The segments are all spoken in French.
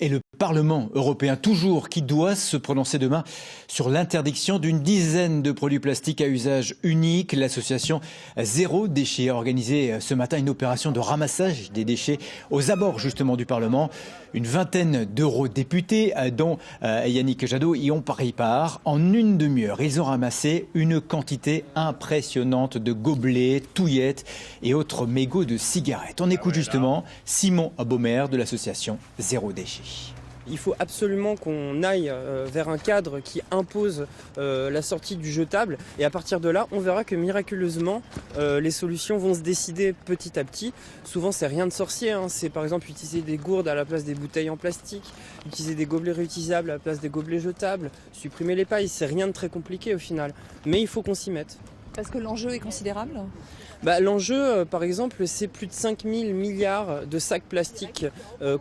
Et le Parlement européen, toujours, qui doit se prononcer demain sur l'interdiction d'une dizaine de produits plastiques à usage unique. L'association Zéro Déchet a organisé ce matin une opération de ramassage des déchets aux abords justement du Parlement. Une vingtaine d'eurodéputés, dont Yannick Jadot, y ont pris part. En une demi-heure, ils ont ramassé une quantité impressionnante de gobelets, touillettes et autres mégots de cigarettes. On écoute justement Simon Baumer de l'association Zéro Déchet. Il faut absolument qu'on aille vers un cadre qui impose la sortie du jetable. Et à partir de là, on verra que miraculeusement, les solutions vont se décider petit à petit. Souvent, c'est rien de sorcier. C'est par exemple utiliser des gourdes à la place des bouteilles en plastique, utiliser des gobelets réutilisables à la place des gobelets jetables, supprimer les pailles. C'est rien de très compliqué au final. Mais il faut qu'on s'y mette. Parce que l'enjeu est considérable ? L'enjeu, par exemple, c'est plus de 5000 milliards de sacs plastiques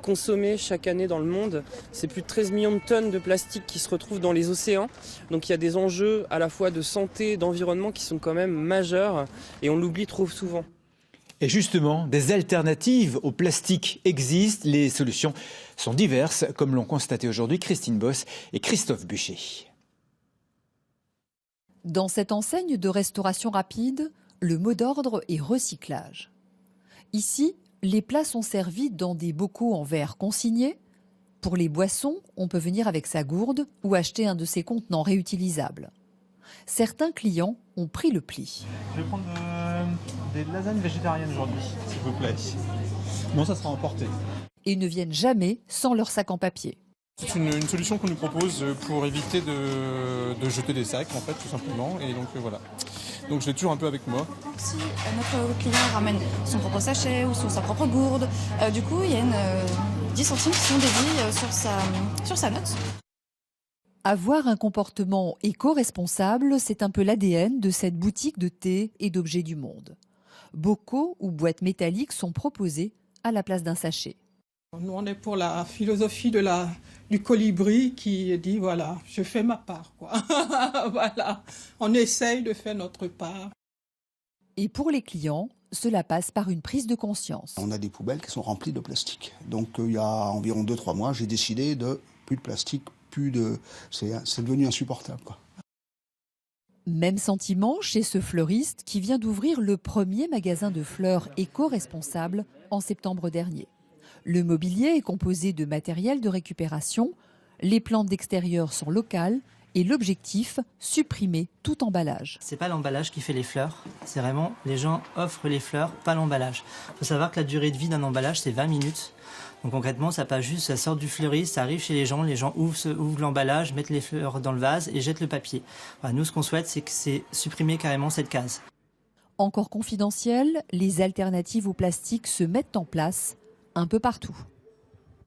consommés chaque année dans le monde. C'est plus de 13 millions de tonnes de plastique qui se retrouvent dans les océans. Donc il y a des enjeux à la fois de santé, d'environnement qui sont quand même majeurs et on l'oublie trop souvent. Et justement, des alternatives au plastique existent. Les solutions sont diverses, comme l'ont constaté aujourd'hui Christine Boss et Christophe Buchet. Dans cette enseigne de restauration rapide, le mot d'ordre est recyclage. Ici, les plats sont servis dans des bocaux en verre consignés. Pour les boissons, on peut venir avec sa gourde ou acheter un de ces contenants réutilisables. Certains clients ont pris le pli. Je vais prendre des lasagnes végétariennes aujourd'hui, s'il vous plaît. Non, ça sera emporté. Et ne viennent jamais sans leur sac en papier. C'est une solution qu'on nous propose pour éviter de jeter des sacs, en fait, tout simplement. Et donc voilà. Donc je l'ai toujours un peu avec moi. Si notre client ramène son propre sachet ou sa propre gourde, du coup, il y a 10 centimes qui sont dédiés sur sa note. Avoir un comportement éco-responsable, c'est un peu l'ADN de cette boutique de thé et d'objets du monde. Bocaux ou boîtes métalliques sont proposés à la place d'un sachet. Nous, on est pour la philosophie du colibri qui dit, voilà, je fais ma part, quoi. Voilà, on essaye de faire notre part. Et pour les clients, cela passe par une prise de conscience. On a des poubelles qui sont remplies de plastique. Donc, il y a environ 2-3 mois, j'ai décidé de plus de plastique, c'est devenu insupportable, quoi. Même sentiment chez ce fleuriste qui vient d'ouvrir le premier magasin de fleurs éco-responsable en septembre dernier. Le mobilier est composé de matériel de récupération, les plantes d'extérieur sont locales et l'objectif, supprimer tout emballage. C'est pas l'emballage qui fait les fleurs, c'est vraiment les gens offrent les fleurs, pas l'emballage. Il faut savoir que la durée de vie d'un emballage c'est 20 minutes. Donc concrètement ça passe juste, ça sort du fleuriste, ça arrive chez les gens ouvrent l'emballage, mettent les fleurs dans le vase et jettent le papier. Voilà, nous ce qu'on souhaite c'est supprimer carrément cette case. Encore confidentiel, les alternatives au plastique se mettent en place un peu partout.